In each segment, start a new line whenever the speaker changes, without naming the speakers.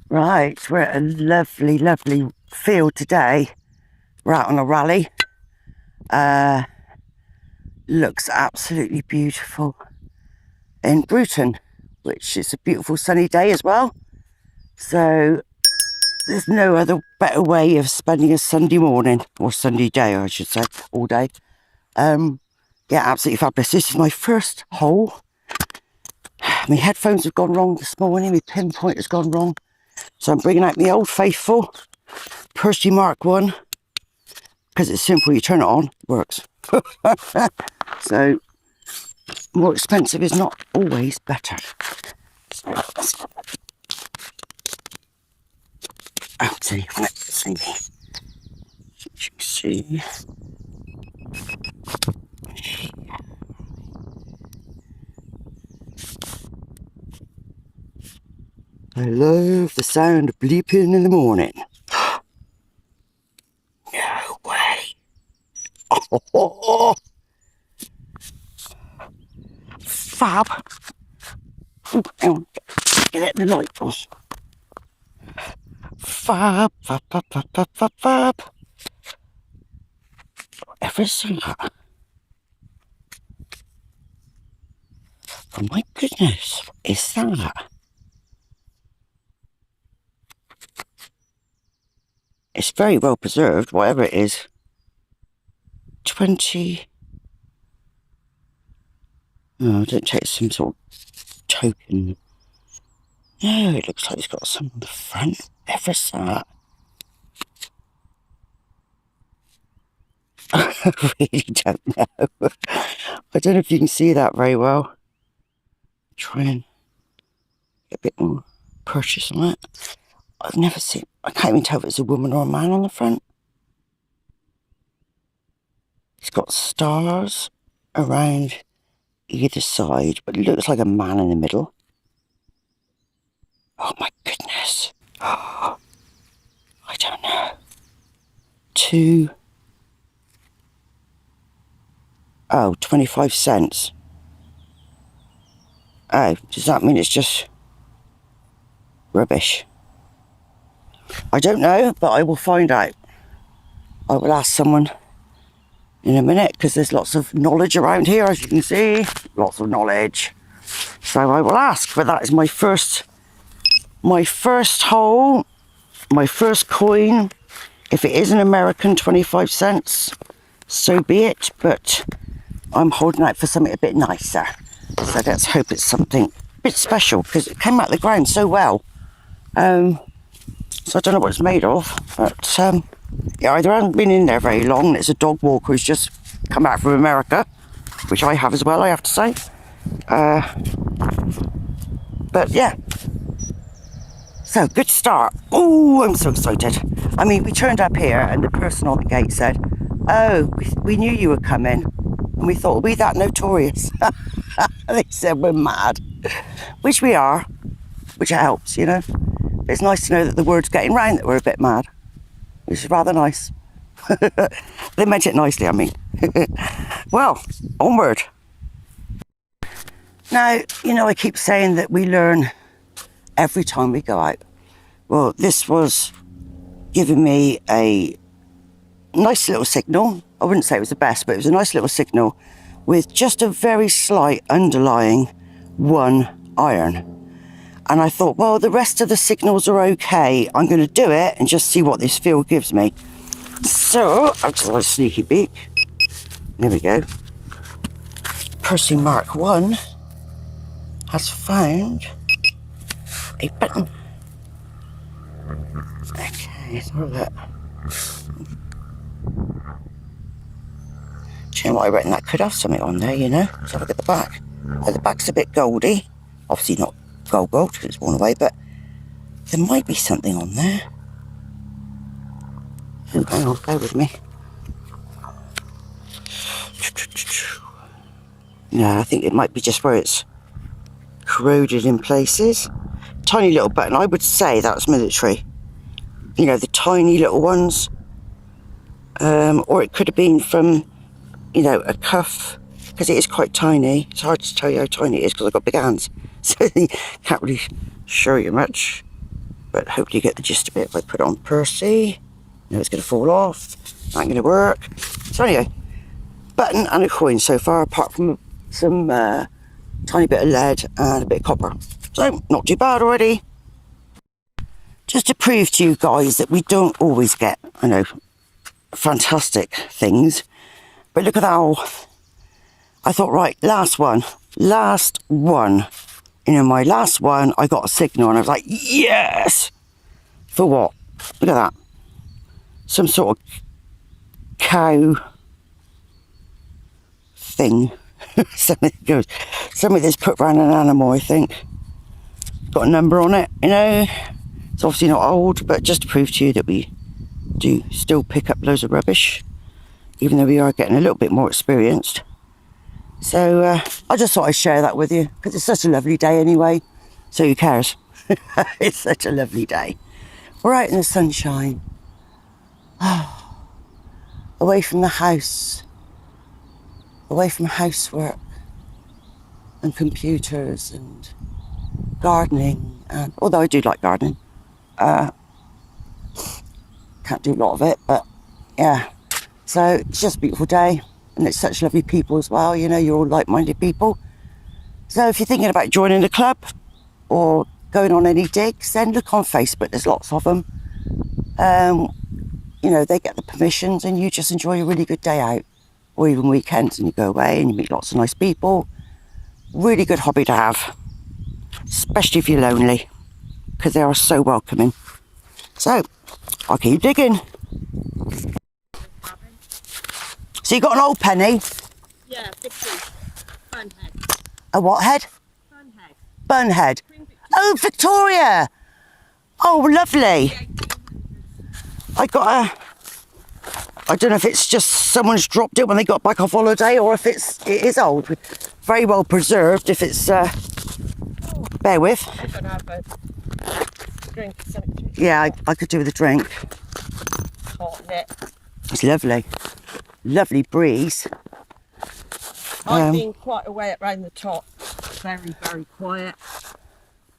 Right, we're at a lovely, lovely field today. We're out on a rally. Looks absolutely beautiful in Bruton, which is a beautiful sunny day as well. So there's no other better way of spending a Sunday morning, or Sunday day, I should say, all day. Yeah, absolutely fabulous. This is my first hole. My headphones have gone wrong this morning. My pinpointer's gone wrong. So I'm bringing out my old faithful Percy Mark 1, because it's simple, you turn it on, it works. So more expensive is not always better. So let's see. I love the sound of bleeping in the morning. No way. Oh, fab. Ooh, hang on. Get it in the light. Oh. Fab, fab, fab, fab, fab, fab, fab. Whatever is that? Oh my goodness, what is that? It's very well preserved, whatever it is. 20. Oh, don't take some sort of token. No, it looks like it's got some on the front. Whatever is that? I really don't know. I don't know if you can see that very well. Try and get a bit more purchase on it. I've never seen, I can't even tell if it's a woman or a man on the front. It's got stars around either side, but it looks like a man in the middle. Oh my goodness. Oh, I don't know. 25 cents. Oh, does that mean it's just rubbish? I don't know, but I will find out. I will ask someone in a minute, because there's lots of knowledge around here, as you can see. Lots of knowledge. So I will ask, but that is my first hole, my first coin. If it is an American 25 cents, so be it, but I'm holding out for something a bit nicer. So let's hope it's something a bit special, because it came out of the ground so well. So I don't know what it's made of, but yeah, either hasn't been in there very long, and it's a dog walker who's just come out from America, which I have as well, I have to say. But yeah, so good start. Oh, I'm so excited. I mean, we turned up here and the person on the gate said, oh, we knew you were coming, and we thought, are we that notorious? They said we're mad, which we are, which helps, you know. But it's nice to know that the word's getting round that we're a bit mad, which is rather nice. They meant it nicely, I mean. Well, onward. Now, you know, I keep saying that we learn every time we go out. Well, this was giving me a nice little signal. I wouldn't say it was the best, but it was a nice little signal with just a very slight underlying 1 iron. And I thought, well, the rest of the signals are okay. I'm going to do it and just see what this field gives me. So, I'll just have a sneaky peek. There we go. Percy Mark 1 has found a button. Okay, let's have a look. Do you know what, I reckon that could have something on there, you know? Let's have a look at the back. The back's a bit goldy. Obviously not gold because it's worn away, but there might be something on there. Oh, hang on, bear with me. No, I think it might be just where it's corroded in places. Tiny little button. I would say that's military. You know, the tiny little ones. Or it could have been from, you know, a cuff. because it is quite tiny. It's hard to tell you how tiny it is because I've got big hands. So you can't really show you much. But hopefully you get the gist of it. If I put it on Percy, no, it's going to fall off. Not going to work. So anyway, button and a coin so far, apart from some tiny bit of lead and a bit of copper. So not too bad already. Just to prove to you guys that we don't always get, I know, fantastic things. But look at how I thought, right, last one. You know, my last one, I got a signal and I was like, yes! For what? Look at that. Some sort of cow thing. Something that's put around an animal, I think. Got a number on it, you know. It's obviously not old, but just to prove to you that we do still pick up loads of rubbish, even though we are getting a little bit more experienced. So I just thought I'd share that with you because it's such a lovely day anyway. So who cares? It's such a lovely day. We're out in the sunshine. Oh, away from the house. Away from housework and computers and gardening. And although I do like gardening. Can't do a lot of it, but yeah. So it's just a beautiful day. And it's such lovely people as well, you know, you're all like-minded people. So if you're thinking about joining the club or going on any digs, then look on Facebook, there's lots of them. You know, they get the permissions and you just enjoy a really good day out. Or even weekends and you go away and you meet lots of nice people. Really good hobby to have, especially if you're lonely, because they are so welcoming. So, I'll keep digging. So you got an old penny?
Yeah, 50. Bunhead.
A what head?
Bunhead.
Bunhead. Oh, Victoria! Oh, lovely. I got a... I don't know if it's just someone's dropped it when they got back off holiday or if it is old. Very well preserved if it's... bear with.
I'm going to have a drink of something.
Yeah, I could do with a drink.
Hot lit.
It's lovely. Lovely breeze.
I've been quite a way around the top. Very, very quiet.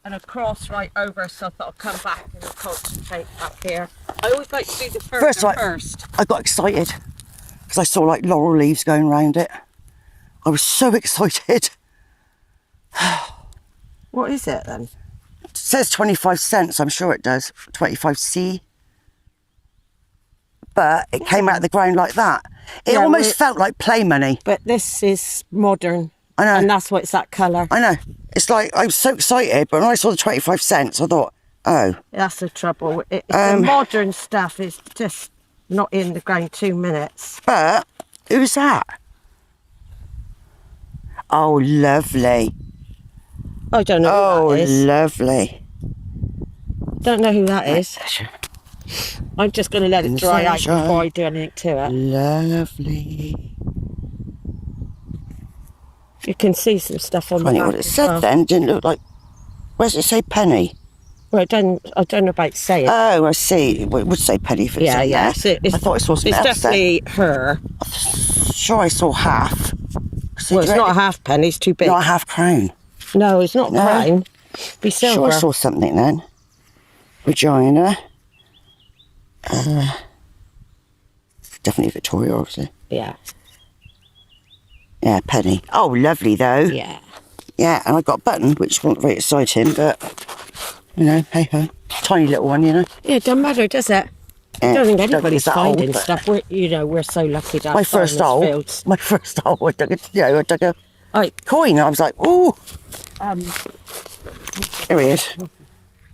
And across right over, so I thought I'd come back and concentrate back here. I always like to do the first.
I got excited because I saw like laurel leaves going around it. I was so excited.
What is it then?
It says 25 cents, I'm sure it does. 25C. But it came out of the ground like that. It almost felt like play money.
But this is modern.
I know.
And that's why it's that colour.
I know. It's like, I was so excited, but when I saw the 25 cents, I thought, oh.
That's the trouble. The modern stuff is just not in the ground 2 minutes.
But, who's that? Oh, lovely.
I don't know who that is.
Oh, lovely.
Don't know who that is. I'm just going to let it dry out before I do anything to it.
Lovely.
You can see some stuff on the back.
What it said then didn't look like... Where does it say penny?
Well, I don't know about saying.
Oh, I see. Well, it would say penny if it's in there.
So
I thought I saw something else.
It's definitely her.
I'm sure I saw half.
Well, it's not a half penny, it's too big.
Not a half crown.
No, it's not crown. Be silver.
Sure I saw something then. Regina. Definitely Victoria, obviously.
Yeah.
Yeah, penny. Oh, lovely though.
Yeah.
Yeah, and I got a button, which wasn't very exciting, but, you know, hey ho. Tiny little one, you know.
Yeah, it doesn't matter, does it?
Yeah,
I don't think anybody's finding
old,
stuff. We're so lucky to have
my first hole, I dug a coin. I was like, ooh. Here he is. You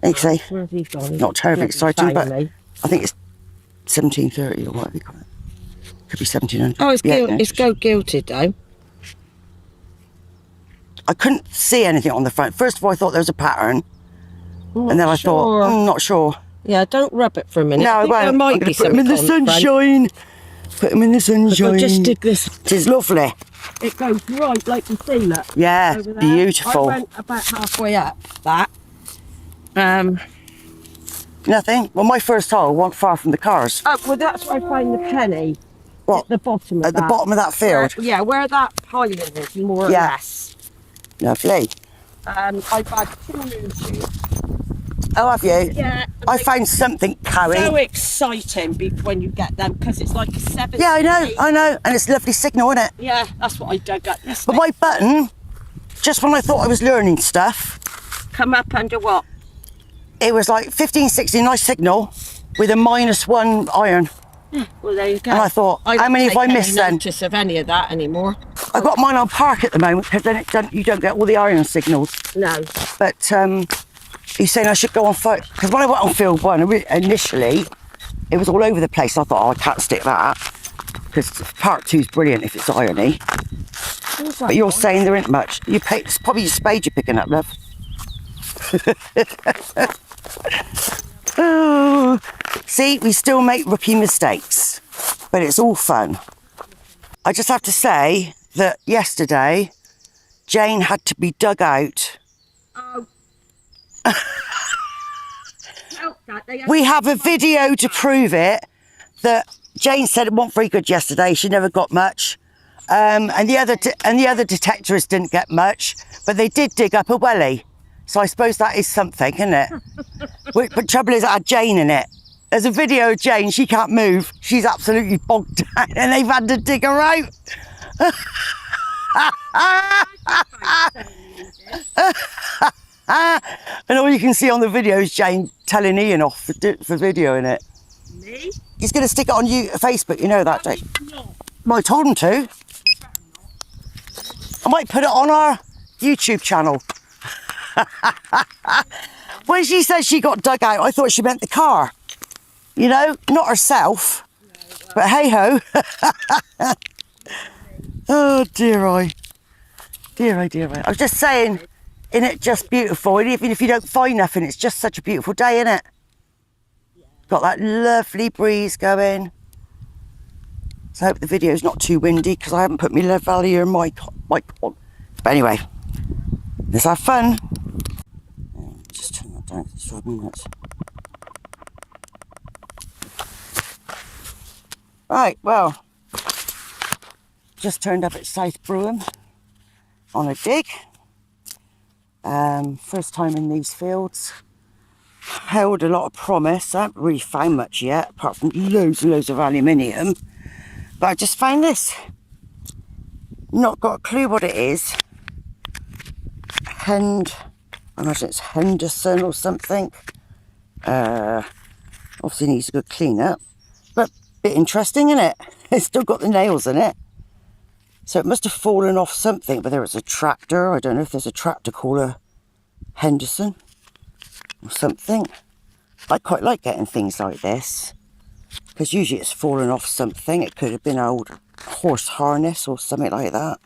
can see.
Where have you gone?
Not terribly exciting, but I think it's 1730 or whatever you call it. Could be 1700.
Oh, it's gold gilded though.
I couldn't see anything on the front. First of all, I thought there was a pattern. And then I thought, I'm not sure.
Yeah, don't rub it for a minute.
No, I won't.
There might be something
put them in the sunshine. Put them in the sunshine.
I'll just dig this.
It is lovely.
It goes right, like you see, look.
Yeah, beautiful.
I went about halfway up that.
Nothing. Well, my first hole wasn't far from the cars.
Oh, well, that's where I found the penny.
What?
At the bottom of
At the bottom of that field?
Where that piling is, more or
Yeah.
less.
Lovely.
I've had 2 moonshoes.
Oh, have you?
Yeah.
I found something, Cowie.
So exciting when you get them, because it's like a 7.
Yeah, I know. And it's a lovely signal, isn't it?
Yeah, that's what I dug up.
But my button, just when I thought I was learning stuff,
come up under what?
it was like 15, 16, nice signal with a -1 iron.
Well, there you go.
And I thought, how many have I missed then?
I don't notice of any of that anymore.
I've got mine on park at the moment because then you don't get all the iron signals.
No.
But he's saying I should go on foot. Because when I went on field 1, initially, it was all over the place. I thought, oh, I can't stick that. Because part 2 is brilliant if it's irony. But you're saying there ain't much. It's probably your spade you're picking up, love. Oh, see, we still make rookie mistakes, but it's all fun. I just have to say that yesterday, Jane had to be dug out.
Oh.
We have a video to prove it, that Jane said it wasn't very good yesterday. She never got much. And the other detectorists didn't get much, but they did dig up a welly. So I suppose that is something, isn't it? But trouble is, it had Jane in it. There's a video of Jane, she can't move. She's absolutely bogged down and they've had to dig her out. And all you can see on the video is Jane telling Ian off for videoing it.
Me?
He's going to stick it on Facebook, you know that, Jane? Well, I told him to. I might put it on our YouTube channel. When she said she got dug out, I thought she meant the car. You know, not herself. No, but hey ho. Oh dear I. Dear I. I was just saying, isn't it just beautiful? And even if you don't find nothing, it's just such a beautiful day, isn't it? Yeah. Got that lovely breeze going. So I hope the video's not too windy because I haven't put my lavalier mic on. But anyway, let's have fun. Just turn that down, it's 5 minutes. Right, well, just turned up at South Brewham on a dig. First time in these fields. Held a lot of promise. I haven't really found much yet, apart from loads and loads of aluminium. But I just found this. Not got a clue what it is. I imagine it's Henderson or something. Obviously needs a good clean up. But a bit interesting, isn't it? It's still got the nails in it. So it must have fallen off something, but there was a tractor. I don't know if there's a tractor called a Henderson or something. I quite like getting things like this, because usually it's fallen off something. It could have been an old horse harness or something like that.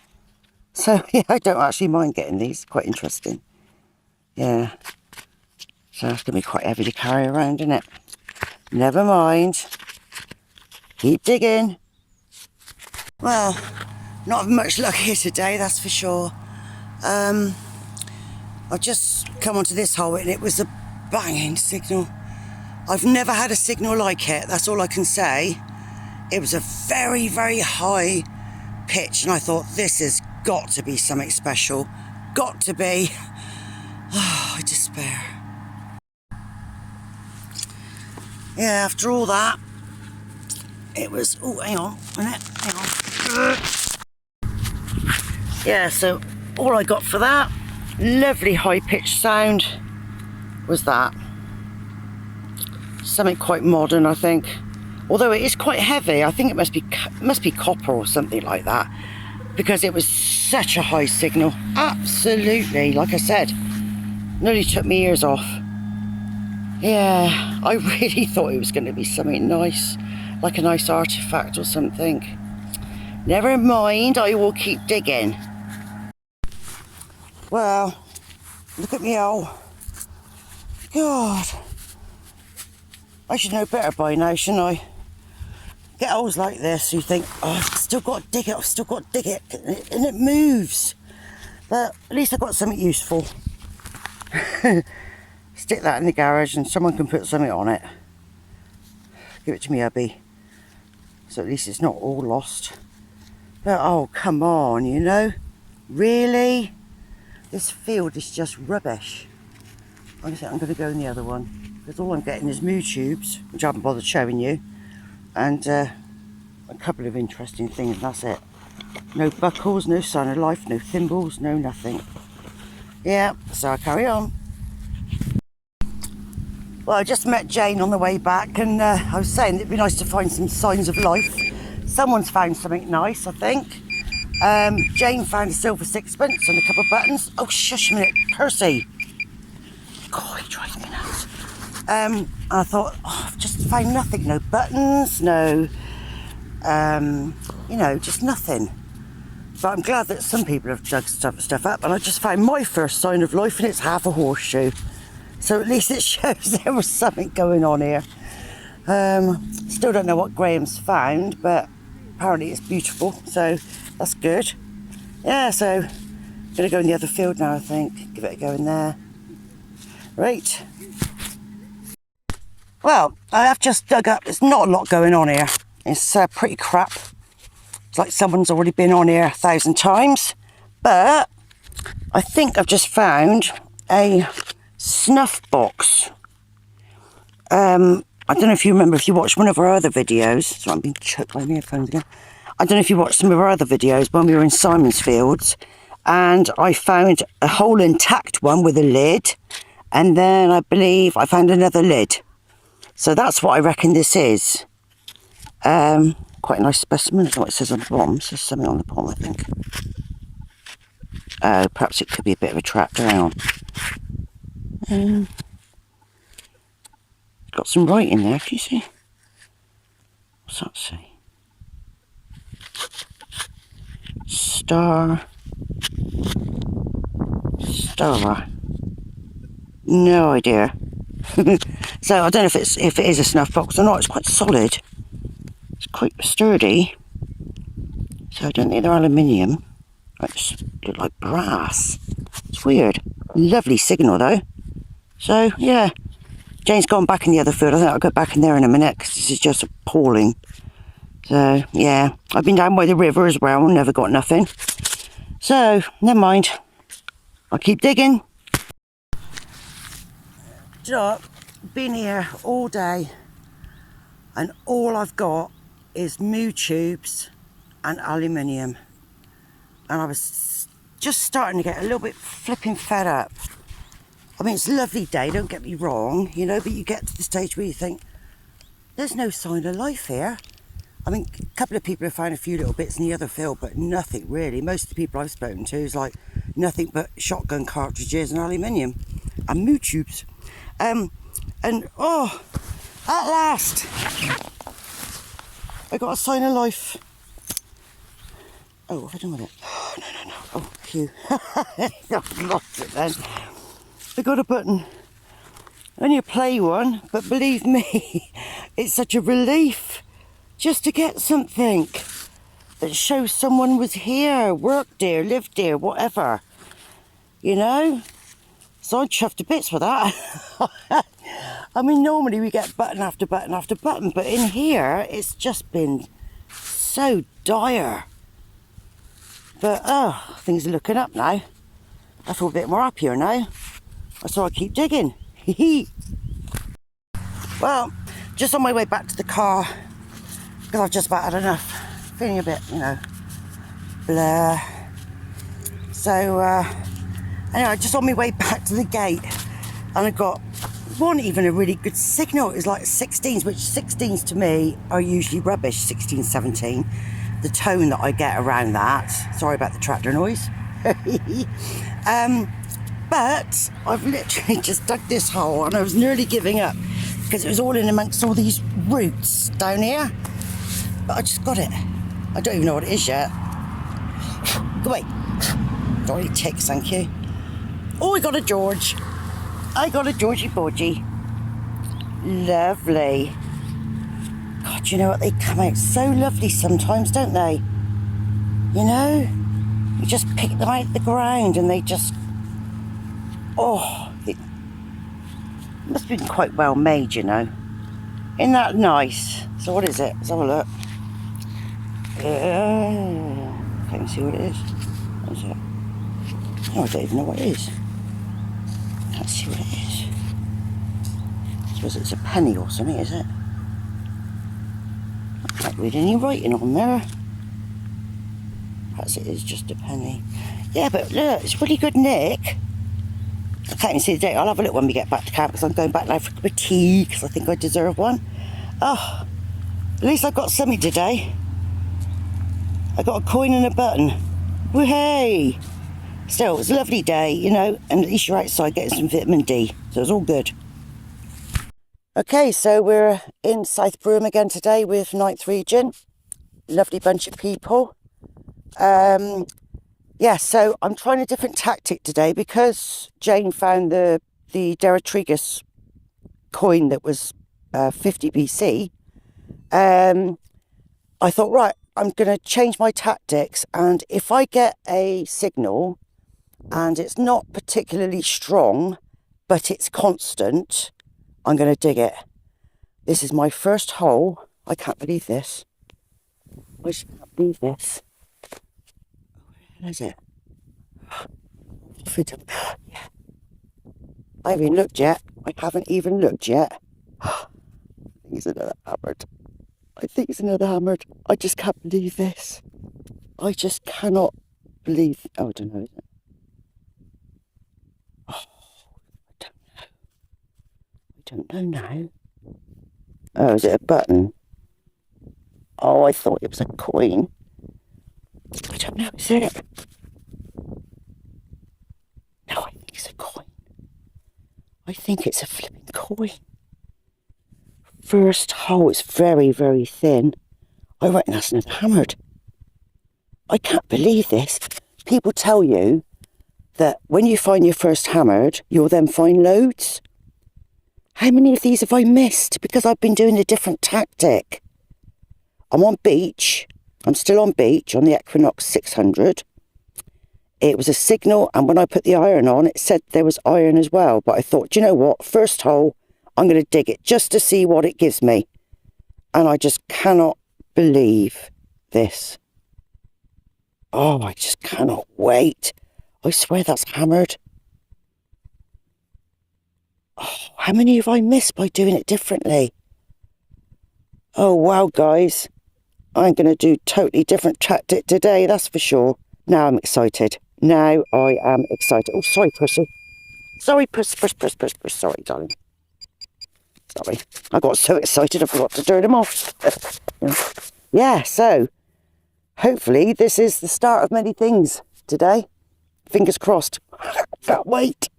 So yeah, I don't actually mind getting these. Quite interesting. Yeah. So it's going to be quite heavy to carry around, isn't it? Never mind. Keep digging. Well, not much luck here today, that's for sure. I've just come onto this hole and it was a banging signal. I've never had a signal like it, that's all I can say. It was a very, very high pitch and I thought, this has got to be something special. Got to be. Oh, I despair. Yeah, after all that, it was... Oh, hang on a minute, hang on. Yeah, so all I got for that lovely high-pitched sound was that. Something quite modern, I think. Although it is quite heavy, I think it must be copper or something like that, because it was such a high signal. Absolutely, like I said, nearly took my ears off. Yeah, I really thought it was going to be something nice, like a nice artifact or something. Never mind, I will keep digging. Well, look at me, oh. God. I should know better by now, shouldn't I? Get holes like this, you think, oh, I've still got to dig it, and it moves. But at least I've got something useful. Stick that in the garage and someone can put something on it. Give it to me, hubby. So at least it's not all lost. But oh, come on, you know? Really? This field is just rubbish. I'm going to go in the other one. Because all I'm getting is moo tubes, which I haven't bothered showing you. And a couple of interesting things, and that's it. No buckles, no sign of life, no thimbles, no nothing. Yeah, so I carry on. Well, I just met Jane on the way back, and I was saying it'd be nice to find some signs of life. Someone's found something nice, I think. Jane found a silver sixpence and a couple of buttons. Oh, shush a minute, Percy. God, he drives me nuts. I thought, oh, I've just found nothing. No buttons, no, you know, just nothing. But I'm glad that some people have dug stuff up, and I just found my first sign of life, and it's half a horseshoe. So at least it shows there was something going on here. Still don't know what Graham's found, but apparently it's beautiful, so that's good. Yeah, so I'm going to go in the other field now, I think. Give it a go in there. Right. Well, I have just dug up. There's not a lot going on here. It's pretty crap. It's like someone's already been on here 1,000 times. But I think I've just found a snuff box. I don't know if you remember, if you watched one of our other videos. So I'm being choked by my earphones again. I don't know if you watched some of our other videos when we were in Simon's Fields, and I found a whole intact one with a lid, and then I believe I found another lid. So that's what I reckon this is. Quite a nice specimen. I don't know what it says on the bottom. It says something on the bottom, I think. Perhaps it could be a bit of a trap down. Got some writing there, can you see? What's that say? Star. No idea. So I don't know if it is a snuff box or not. It's quite solid. It's quite sturdy. So I don't think they're aluminium. They just look like brass. It's weird. Lovely signal though. So yeah, Jane's gone back in the other field. I think I'll go back in there in a minute because this is just appalling. So yeah, I've been down by the river as well and never got nothing. So never mind. I'll keep digging. Do you know what? Been here all day and all I've got is moo tubes and aluminium. And I was just starting to get a little bit flipping fed up. I mean, it's a lovely day, don't get me wrong, you know, but you get to the stage where you think, there's no sign of life here. I mean, a couple of people have found a few little bits in the other field, but nothing really. Most of the people I've spoken to is like nothing but shotgun cartridges and aluminium and moo tubes. And oh, at last, I got a sign of life. Oh, what have I done with it? Oh, no. Oh, phew. I've lost it then. I got a button. Only a play one, but believe me, it's such a relief just to get something that shows someone was here, worked here, lived here, whatever. You know? So I'm chuffed to bits with that. I mean, normally we get button after button after button, but in here, it's just been so dire. But, oh, things are looking up now. I feel a bit more happier now. So I'll keep digging. Well, just on my way back to the car, because I've just about had enough. Feeling a bit, you know, blur. So, anyway, just on my way back to the gate, and I got one even a really good signal. It was like 16s, which 16s to me are usually rubbish, 16, 17. The tone that I get around that. Sorry about the tractor noise. But I've literally just dug this hole and I was nearly giving up because it was all in amongst all these roots down here. But I just got it. I don't even know what it is yet. Go away. Don't really ticks, thank you. Oh, I got a George. I got a Georgie Borgie. Lovely. God, you know what? They come out so lovely sometimes, don't they? You know? You just pick them out of the ground and they just... Oh, it must have been quite well made, you know. Isn't that nice? So what is it? Let's have a look. Can't see what it is. What is it? Oh, I don't even know what it is. Can't see what it is. I suppose it's a penny or something, is it? I can't read any writing on there. Perhaps it is just a penny. Yeah, but look, it's really good nick. I can't even see the date. I'll have a look when we get back to camp because I'm going back now for a cup of tea because I think I deserve one. Oh, at least I've got something today. I got a coin and a button. Woohoo! Still, it's a lovely day, you know, and at least you're outside getting some vitamin D, so it's all good. Okay, so we're in South Brewham again today with 9th Region. Lovely bunch of people. Yeah, so I'm trying a different tactic today because Jane found the detectorists coin that was 50 BC. I thought, right, I'm going to change my tactics, and if I get a signal and it's not particularly strong, but it's constant, I'm going to dig it. This is my first hole. I can't believe this. I just can't believe this. Where is it? Yeah. I haven't even looked yet. I haven't even looked yet. I think it's another hammered. I think it's another hammered. I just can't believe this. I just cannot believe. Oh, I don't know, is it? Oh, I don't know now. Oh, is it a button? Oh, I thought it was a coin. I don't know, is it? No, I think it's a coin. I think it's a flipping coin. First hole, it's very, very thin. I reckon that's another hammered. I can't believe this. People tell you that when you find your first hammered, you'll then find loads. How many of these have I missed? Because I've been doing a different tactic. I'm on beach. I'm still on beach on the Equinox 600. It was a signal, and when I put the iron on, it said there was iron as well. But I thought, do you know what? First hole, I'm going to dig it just to see what it gives me. And I just cannot believe this. Oh, I just cannot wait. I swear that's hammered. Oh, how many have I missed by doing it differently? Oh, wow, guys. I'm going to do totally different tactic today, that's for sure. Now I'm excited. Now I am excited. Oh, sorry, Pussy. Sorry, puss. Sorry, darling. Sorry. I got so excited I forgot to turn him off. Yeah, so hopefully this is the start of many things today. Fingers crossed. Can't wait.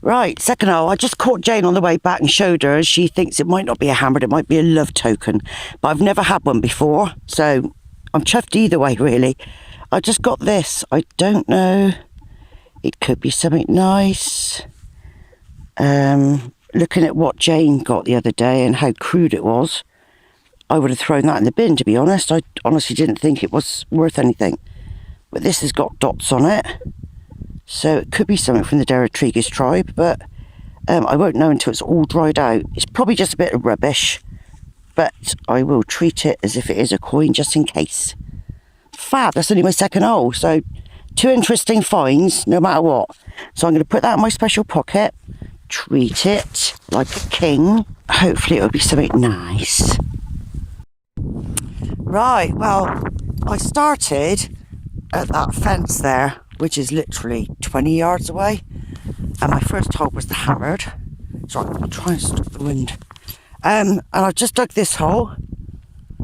Right, second hole. I just caught Jane on the way back and showed her, as she thinks it might not be a hammered, it might be a love token. But I've never had one before, so I'm chuffed either way, really. I just got this. I don't know. It could be something nice. Looking at what Jane got the other day and how crude it was, I would have thrown that in the bin, to be honest. I honestly didn't think it was worth anything. But this has got dots on it. So it could be something from the detectorists tribe, but I won't know until it's all dried out. It's probably just a bit of rubbish, but I will treat it as if it is a coin just in case. Fab, that's only my second hole, so 2 interesting finds no matter what. So I'm going to put that in my special pocket, treat it like a king. Hopefully it'll be something nice. Right, well, I started at that fence there, which is literally 20 yards away, and my first hole was the hammered. So I'll try and stop the wind. And I've just dug this hole,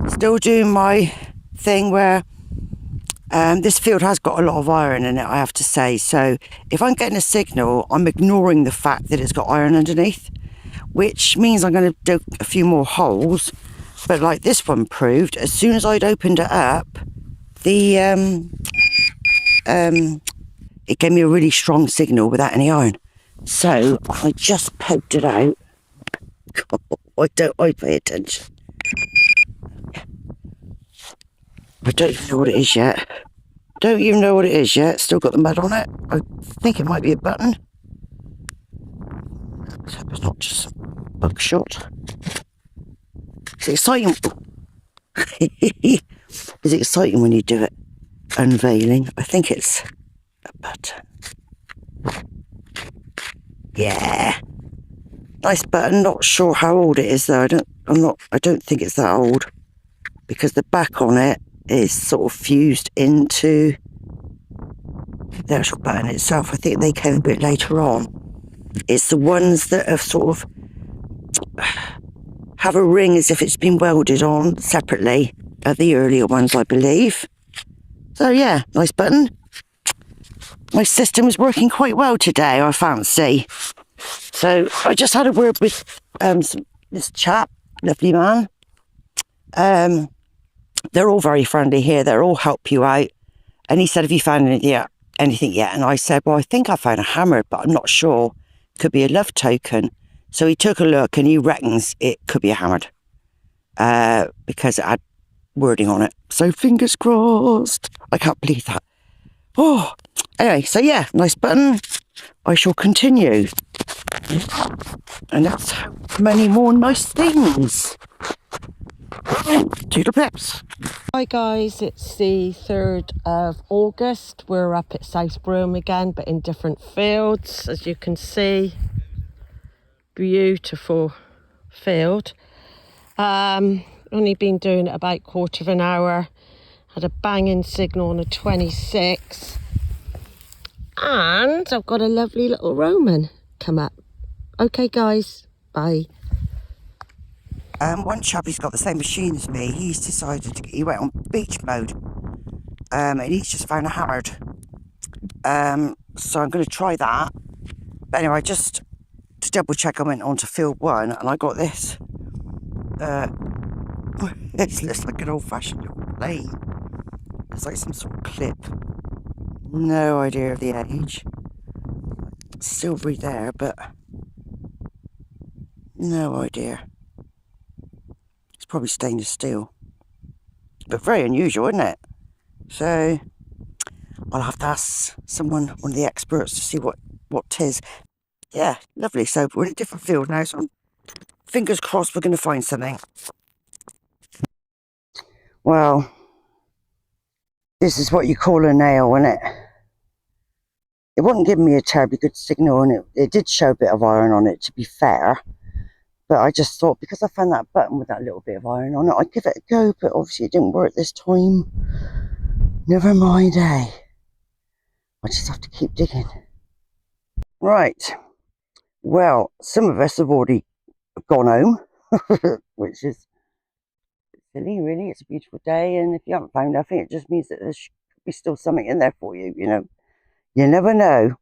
still doing my thing where this field has got a lot of iron in it, I have to say. So if I'm getting a signal, I'm ignoring the fact that it's got iron underneath, which means I'm going to do a few more holes. But like this one proved, as soon as I'd opened it up, it gave me a really strong signal without any iron. So I just poked it out. I pay attention. I don't even know what it is yet. Still got the mud on it. I think it might be a button. Let's hope it's not just buckshot. It's exciting. It's exciting when you do it. Unveiling. I think it's a button. Yeah. Nice button. Not sure how old it is though. I don't think it's that old, because the back on it is sort of fused into the actual button itself. I think they came a bit later on. It's the ones that have sort of have a ring as if it's been welded on separately, are the earlier ones, I believe. So yeah, nice button. My system is working quite well today, I fancy. So I just had a word with this chap, lovely man. They're all very friendly here. They'll all help you out. And he said, have you found anything yet? And I said, well, I think I found a hammer, but I'm not sure. Could be a love token. So he took a look and he reckons it could be a hammered, because it had wording on it. So fingers crossed. I can't believe that. Oh, anyway, so yeah, nice button. I shall continue. And that's many more nice things. Toodle pips.
Hi guys, it's the 3rd of August. We're up at South Brewham again, but in different fields, as you can see. Beautiful field. Only been doing it about quarter of an hour. Had a banging signal on a 26. And I've got a lovely little Roman come up. Okay guys, bye.
One chap, he's got the same machine as me. He's decided he went on beach mode, and he's just found a hammered. So I'm going to try that. But anyway, just to double check, I went on to field 1 and I got this. It looks like an old-fashioned little plane. It's like some sort of clip. No idea of the age. Silvery there, but no idea. It's probably stainless steel. But very unusual, isn't it? So I'll have to ask one of the experts to see what 'tis. Yeah, lovely. So we're in a different field now, so fingers crossed we're going to find something. Well, this is what you call a nail, isn't it? It wouldn't give me a terribly good signal, and it did show a bit of iron on it, to be fair. But I just thought, because I found that button with that little bit of iron on it, I'd give it a go, but obviously it didn't work this time. Never mind, eh? I just have to keep digging. Right. Well, some of us have already gone home, which is silly, really. It's a beautiful day, and if you haven't found nothing, it just means that there should be still something in there for you, you know. You never know.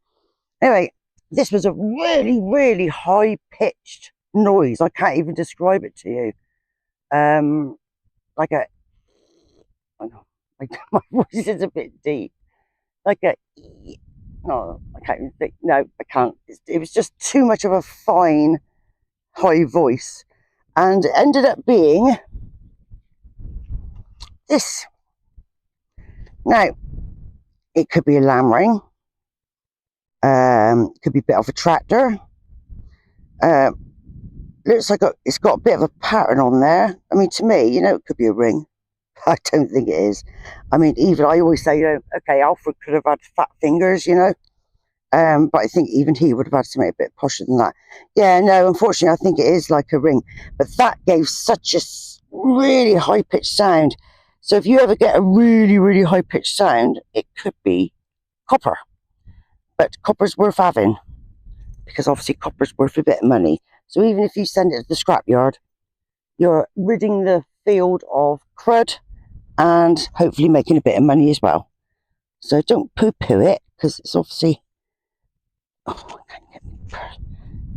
Anyway, this was a really, really high-pitched noise. I can't even describe it to you. Like a... Oh, my voice is a bit deep. Like a... No, I can't even think. No, I can't. It was just too much of a fine, high voice. And it ended up being this. Now, it could be a lamb ring. It could be a bit of a tractor. Looks like it's got a bit of a pattern on there. I mean, to me, you know, it could be a ring. I don't think it is. I mean, even I always say, okay, Alfred could have had fat fingers, you know. But I think even he would have had something a bit posher than that. Yeah, no, unfortunately, I think it is like a ring. But that gave such a really high-pitched sound. So if you ever get a really, really high-pitched sound, it could be copper. But copper's worth having, because obviously copper's worth a bit of money. So even if you send it to the scrapyard, you're ridding the field of crud and hopefully making a bit of money as well. So don't poo-poo it, because it's obviously... Oh,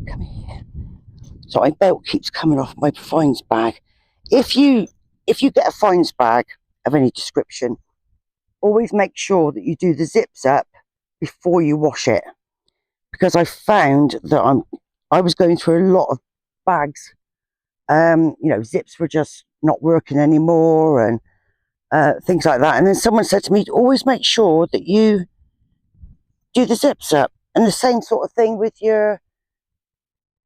come here. So my belt keeps coming off my fines bag. If you get a fines bag of any description, always make sure that you do the zips up before you wash it, because I found that I was going through a lot of bags. You know, zips were just not working anymore, and things like that. And then someone said to me, always make sure that you do the zips up. And the same sort of thing with your,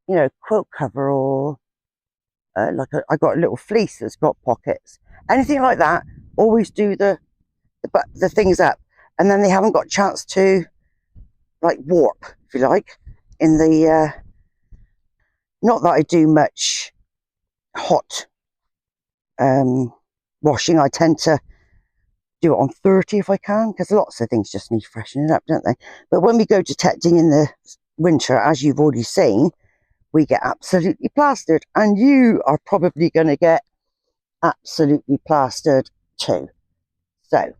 you know, quilt cover or I got a little fleece that's got pockets. Anything like that, always do the things up, and then they haven't got a chance to like warp, if you like, in the. Not that I do much hot washing. I tend to do it on 30 if I can, because lots of things just need freshening up, don't they? But when we go detecting in the winter, as you've already seen, we get absolutely plastered, and you are probably going to get absolutely plastered too. So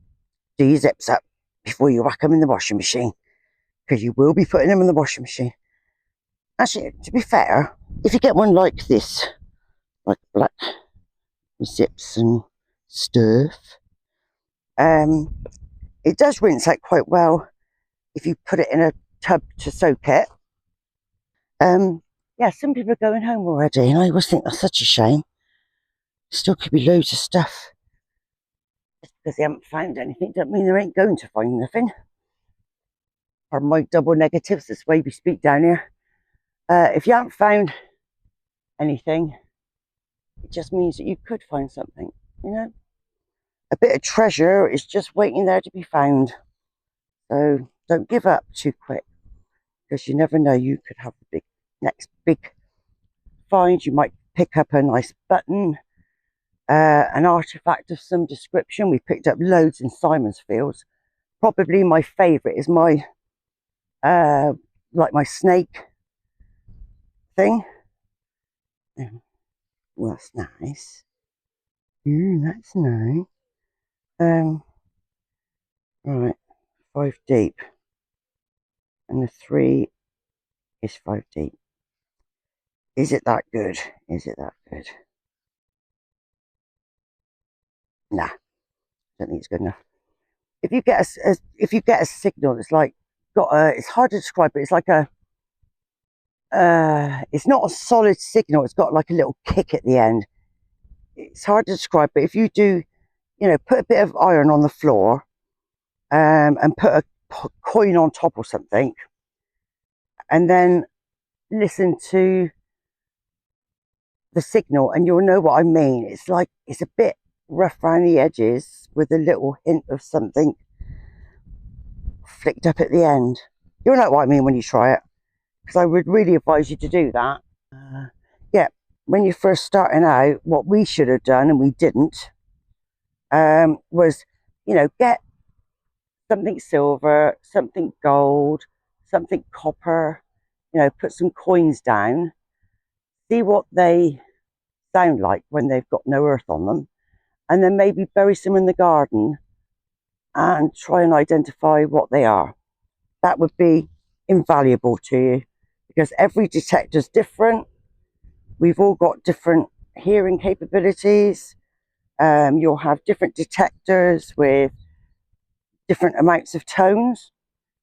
do your zips up before you whack them in the washing machine, because you will be putting them in the washing machine. Actually, to be fair, if you get one like this, like black zips and stuff, it does rinse out quite well if you put it in a tub to soak it. Yeah, some people are going home already, and I always think that's such a shame. Still could be loads of stuff. Just because they haven't found anything doesn't mean they ain't going to find nothing. Or my double negatives, this way we speak down here. If you haven't found anything, it just means that you could find something, you know. A bit of treasure is just waiting there to be found. So don't give up too quick, because you never know, you could have the next big find. You might pick up a nice button, an artifact of some description. We picked up loads in Simon's Fields. Probably my favourite is my like my snake thing. Well, that's nice. That's nice. Right, 5 deep, and the 3 is 5 deep. Is it that good? Is it that good? Nah, don't think it's good enough. If you get a signal that's like it's hard to describe, but it's like a it's not a solid signal. It's got like a little kick at the end. It's hard to describe, but if you do, you know, put a bit of iron on the floor, and put a coin on top or something, and then listen to the signal, and you'll know what I mean. It's like it's a bit rough around the edges with a little hint of something flicked up at the end. You'll know what I mean when you try it, because I would really advise you to do that. Yeah, when you're first starting out, what we should have done, and we didn't, was, you know, get something silver, something gold, something copper, you know, put some coins down, see what they sound like when they've got no earth on them, and then maybe bury some in the garden and try and identify what they are. That would be invaluable to you, because every detector is different. We've all got different hearing capabilities. You'll have different detectors with different amounts of tones.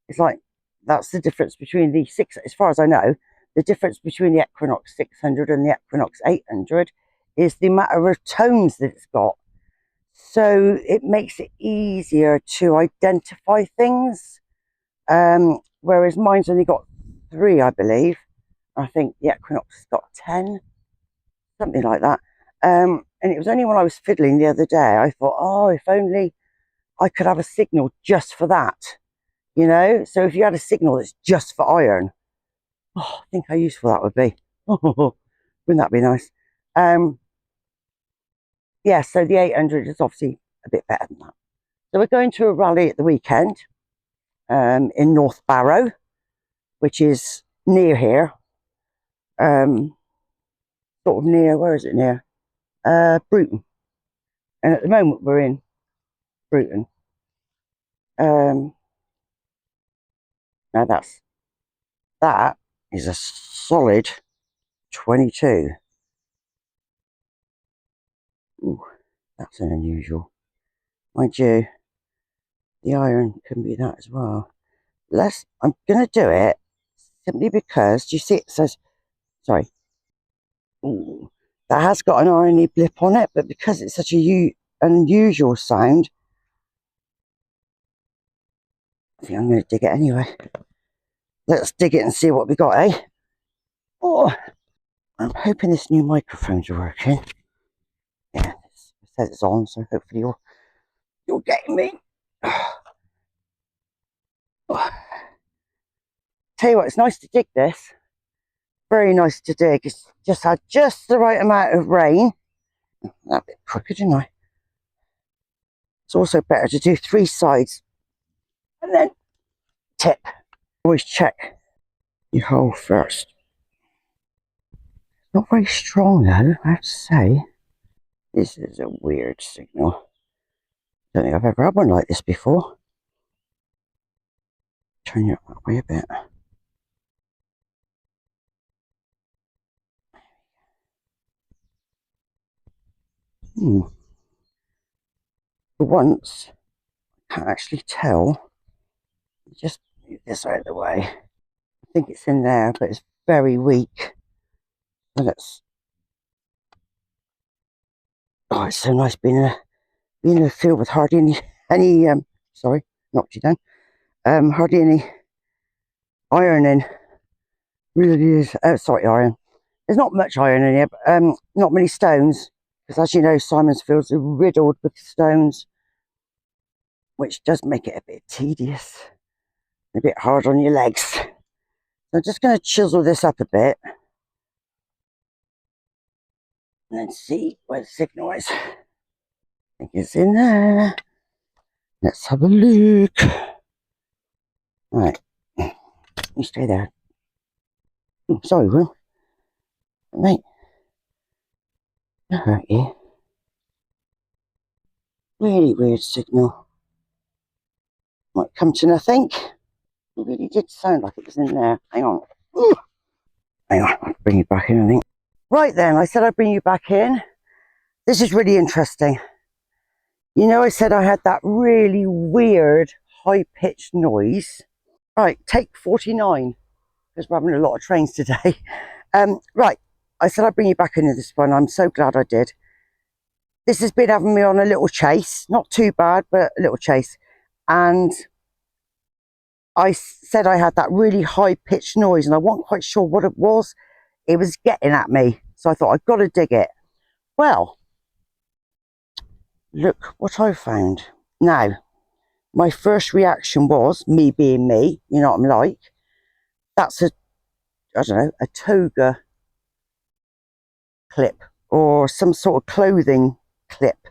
It's like, that's the difference between the as far as I know, the difference between the Equinox 600 and the Equinox 800 is the amount of tones that it's got. So it makes it easier to identify things. Whereas mine's only got 3, I believe. I think the Equinox has got 10, something like that. And it was only when I was fiddling the other day, I thought, oh, if only I could have a signal just for that, you know? So if you had a signal that's just for iron, oh, think how useful that would be. Wouldn't that be nice? Yeah, so the 800 is obviously a bit better than that. So we're going to a rally at the weekend in North Barrow, which is near here. Sort of near, where is it near? Bruton. And at the moment we're in Bruton. Now that is a solid 22. Ooh, that's an unusual. Mind you, the iron can be that as well. I'm going to do it simply because, do you see it says, sorry. Ooh, that has got an irony blip on it, but because it's such a unusual sound, I think I'm going to dig it anyway. Let's dig it and see what we got, eh? Oh, I'm hoping this new microphone's working. Yeah, it says it's on, so hopefully you're getting me. Tell you what, it's nice to dig this. Very nice to dig. It's just had just the right amount of rain. That bit quicker, didn't I? It's also better to do 3 sides and then tip. Always check your hole first. Not very strong though, I have to say. This is a weird signal. Don't think I've ever had one like this before. Turn you up that way a bit. For once, I can't actually tell. Just move this out of the way. I think it's in there, but it's very weak. And it's so nice being in a field with hardly any sorry, knocked you down. Hardly any iron in. Really is. Oh, sorry, iron. There's not much iron in here, but not many stones. Because as you know, Simon's fields are riddled with stones, which does make it a bit tedious, a bit hard on your legs. So I'm just going to chisel this up a bit and then see where the signal is. I think it's in there. Let's have a look. Right, you stay there. Oh, sorry, Will. Mate, I hurt you. Really weird signal. Might come to nothing. It really did sound like it was in there. Hang on. Ooh. Hang on, I'll bring you back in, I think. Right then, I said I'd bring you back in. This is really interesting. You know, I said I had that really weird high-pitched noise. Right, take 49, because we're having a lot of trains today. Right, I said I'd bring you back into this one. I'm so glad I did. This has been having me on a little chase. Not too bad, but a little chase. And I said I had that really high-pitched noise, and I wasn't quite sure what it was. It was getting at me, so I thought I've got to dig it. Well, look what I found. Now, my first reaction was, me being me, you know what I'm like, that's I don't know, a toga clip or some sort of clothing clip.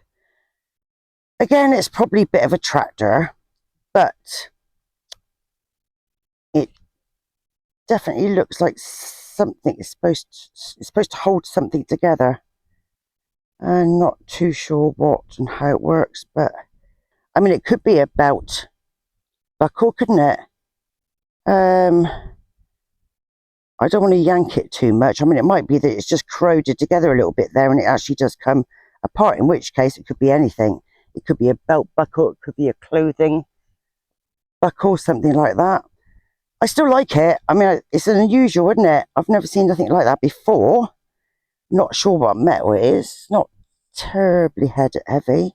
Again, it's probably a bit of a tractor, but it definitely looks like something is supposed to hold something together. I'm not too sure what and how it works, but I mean, it could be a belt buckle, couldn't it? I don't want to yank it too much. I mean, it might be that it's just corroded together a little bit there and it actually does come apart, in which case it could be anything. It could be a belt buckle, it could be a clothing buckle, something like that. I still like it. I mean, it's unusual, isn't it? I've never seen anything like that before. Not sure what metal it is. It's not terribly heavy.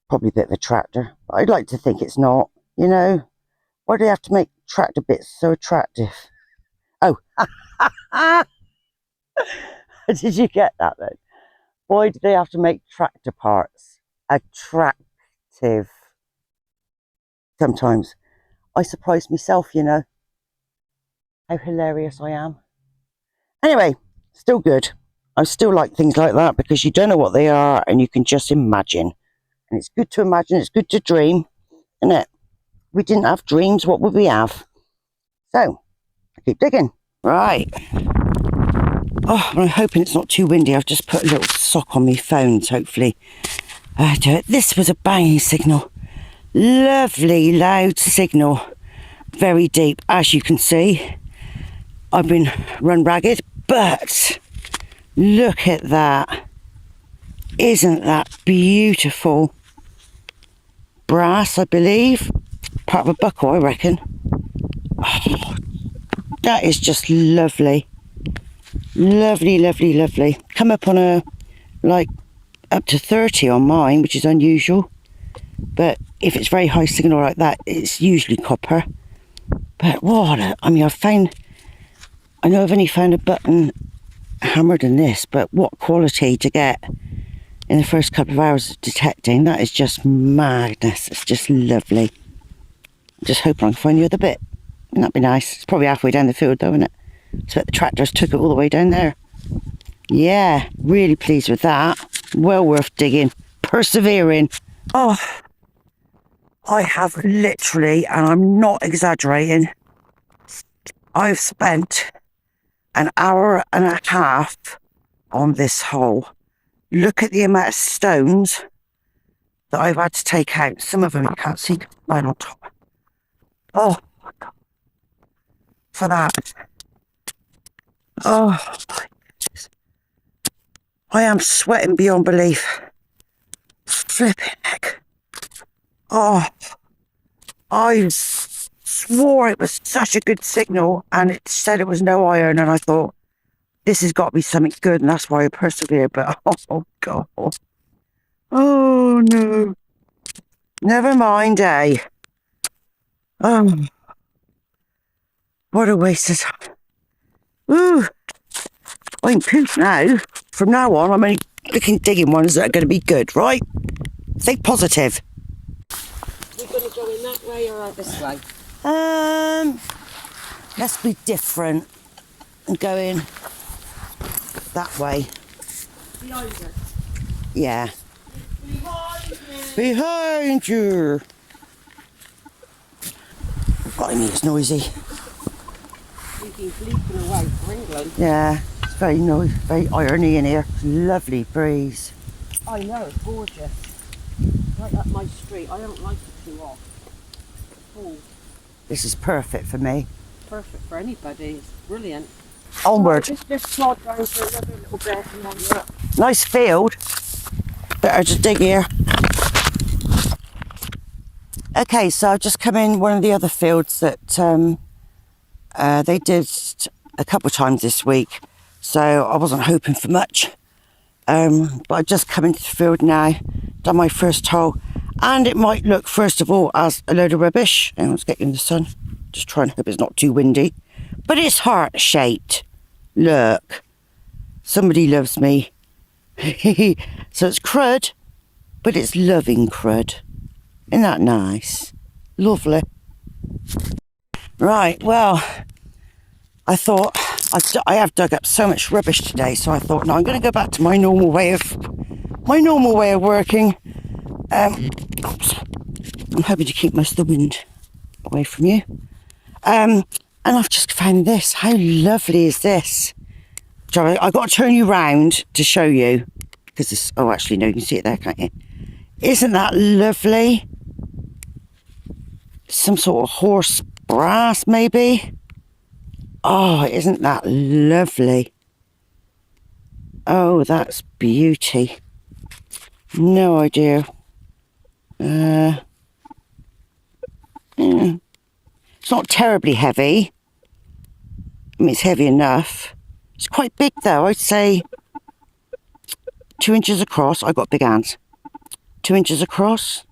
Probably a bit of a tractor. But I'd like to think it's not. You know, why do they have to make tractor bits so attractive? Oh, did you get that then? Why do they have to make tractor parts attractive? Sometimes I surprise myself, you know, how hilarious I am. Anyway, still good. I still like things like that because you don't know what they are and you can just imagine. And it's good to imagine, it's good to dream, isn't it? If we didn't have dreams, what would we have? So, I keep digging. Right. Oh, I'm hoping it's not too windy. I've just put a little sock on my phone, so hopefully I do it. This was a banging signal. Lovely, loud signal. Very deep, as you can see. I've been run ragged, but look at that. Isn't that beautiful? Brass, I believe. Part of a buckle, I reckon. Oh, that is just lovely. Lovely, lovely, lovely. Come up on a, like, up to 30 on mine, which is unusual. But if it's very high signal like that, it's usually copper. But what, I mean, I know I've only found a button hammered than this, but what quality to get in the first couple of hours of detecting. That is just madness. It's just lovely. Just hoping I can find the other bit. Wouldn't that be nice? It's probably halfway down the field though, isn't it? So the tractors took it all the way down there. Yeah, really pleased with that. Well worth digging. Persevering. Oh, I have literally, and I'm not exaggerating, I've spent an hour and a half on this hole. Look at the amount of stones that I've had to take out. Some of them you can't see right on top. Oh, my God. For that. Oh, my goodness. I am sweating beyond belief. Flipping heck. Oh, I swore it was such a good signal and it said it was no iron, and I thought, this has got to be something good, and that's why I persevered, but oh, God. Oh, no. Never mind, eh? Oh, what a waste of time. Ooh, I'm pooped now. From now on, I'm only digging ones that are going to be good, right? Think positive.
We're going to go in that way or out this way?
Let's be different and go in that way.
Behind us.
Yeah.
Behind you.
Behind you. God, I mean, it's noisy.
We've been bleeping away for England.
Yeah, it's very noisy, very irony in here. Lovely breeze.
I know, it's gorgeous. Right up my street. I don't like it too hot. Oh,
This is perfect for me.
perfect for anybody. It's brilliant.
Onward.
Right, just plod down for another little bit and then we're up.
Nice field. Better to dig here. Okay, so I've just come in one of the other fields that they did a couple of times this week. So I wasn't hoping for much. But I've just come into the field now, done my first hole. And it might look, first of all, as a load of rubbish. Hang on, let's get you in the sun. Just try and hope it's not too windy. But it's heart-shaped. Look. Somebody loves me. So it's crud, but it's loving crud. Isn't that nice? Lovely. Right, well, I thought, I have dug up so much rubbish today, so I thought, no, I'm going to go back to my normal way of working. Oops. I'm hoping to keep most of the wind away from you. And I've just found this. How lovely is this? I've got to turn you round to show you, because this, oh, actually, no, you can see it there, can't you? Isn't that lovely? Some sort of horse brass, maybe? Oh, isn't that lovely? Oh, that's beauty. No idea. It's not terribly heavy. I mean, it's heavy enough. It's quite big though, I'd say 2 inches across. I've got big hands. 2 inches across.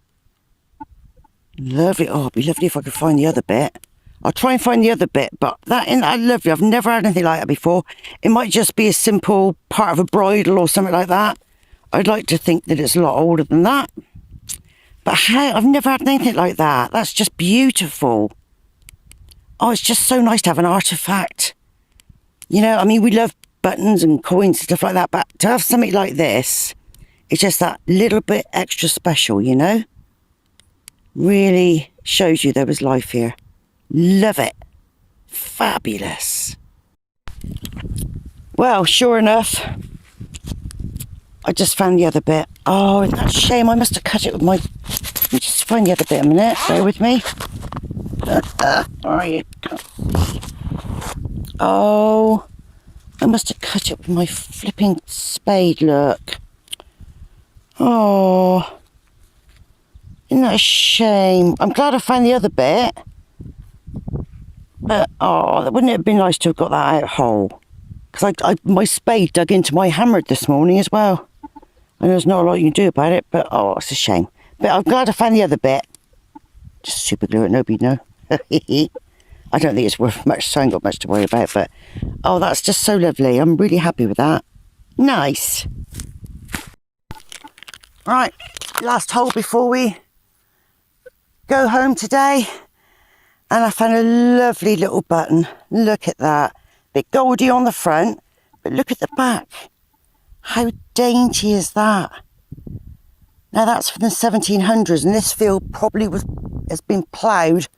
Lovely. Oh, it'd be lovely if I could find the other bit. I'll try and find the other bit, but that isn't that lovely. I've never had anything like that before. It might just be a simple part of a bridle or something like that. I'd like to think that it's a lot older than that. But how? I've never had anything like that. That's just beautiful. Oh, it's just so nice to have an artefact. You know, I mean, we love buttons and coins and stuff like that, but to have something like this, it's just that little bit extra special, you know? Really shows you there was life here. Love it. Fabulous. Well, sure enough, I just found the other bit. Oh, isn't that a shame? I must have cut it with my... Let me just find the other bit a minute. Bear with me. Where are you? Oh, I must have cut it with my flipping spade, look. Oh, isn't that a shame? I'm glad I found the other bit. But, oh, wouldn't it have been nice to have got that out whole? Because my spade dug into my hammer this morning as well. And there's not a lot you can do about it, but, oh, it's a shame. But I'm glad I found the other bit. Just super glue it, nobody know. I I don't think it's worth much, so I ain't got much to worry about, but oh, that's just so lovely. I'm really happy with that. Nice. Right, last hole before we go home today. And I found a lovely little button. Look at that. Bit goldy on the front, but look at the back. How dainty is that? Now that's from the 1700s, and this field probably has been ploughed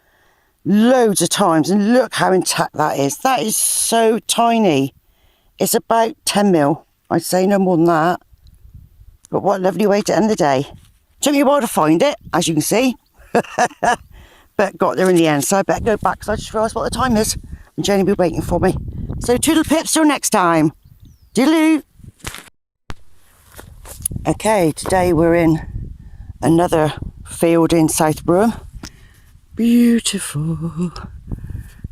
loads of times, and look how intact that is. That is so tiny. It's about 10 mil, I'd say, no more than that. But what a lovely way to end the day. Took me a while to find it, as you can see. But got there in the end, so I better go back because I just realised what the time is. And Jane will be waiting for me. So toodle pips till next time. Doodaloo. Okay, today we're in another field in South Brewham. Beautiful.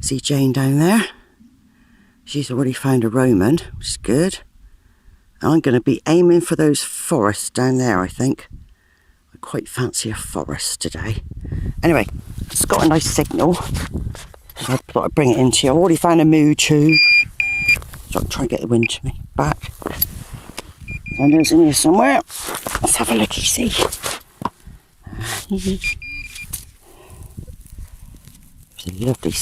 See Jane down there. She's already found a Roman, which is good. I'm going to be aiming for those forests down there, I think. I quite fancy a forest today. Anyway, it's got a nice signal. I thought I'd bring it into you. I've already found a moo tube. So I'll try and get the wind to me back. I know it's in here somewhere. Let's have a look, you see. It's a lovely...